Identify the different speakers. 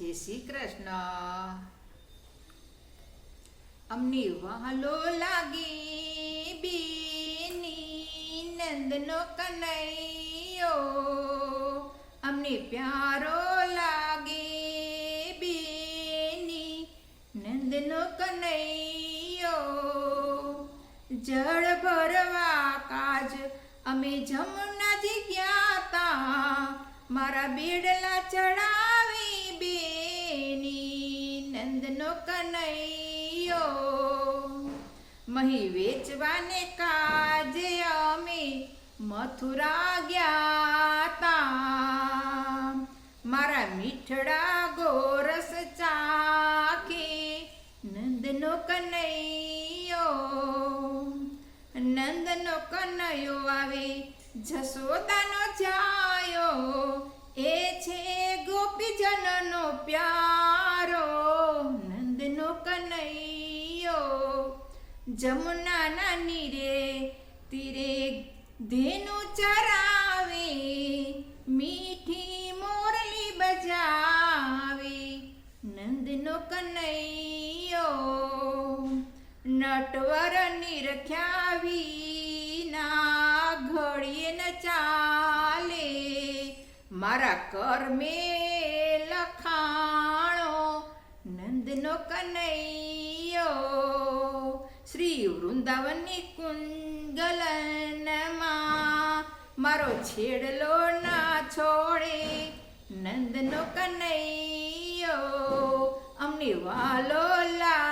Speaker 1: જય શ્રી કૃષ્ણ. અમને વહાલો લાગી બેની નંદનો કનૈયો, અમને પ્યારો લાગે બેની નંદનો કનૈયો. જળ ભરવા કાજ અમે જમુનાજી ગયા તા, મારા બેડલા ચડાવી બેની નંદનો કનૈયો. મહી વેચવાને કાજે અમે મથુરા ગયા તા, મારા મીઠડા ગોરસ ચાખે નંદનો કનૈયો. નંદનો કનૈયો આવે જશોદાનો જાયો, એ છે ગોપીજનનો પ્યારો નંદનો કનૈયો. જમુનાના નીરે તીરે ધેનુ ચરાવે, મીઠી મોરલી બજાવે નંદનો કનૈયો. નટવર નિરખ્યા વિના ઘડીએ ન ચાલે, મારા કર્મે લખાણો નંદનો કનૈયો. શ્રી વૃંદાવનની કુંગલનમાં મારો છેડલો ના છોડે નંદનો કનૈયો. અમને વાલો લા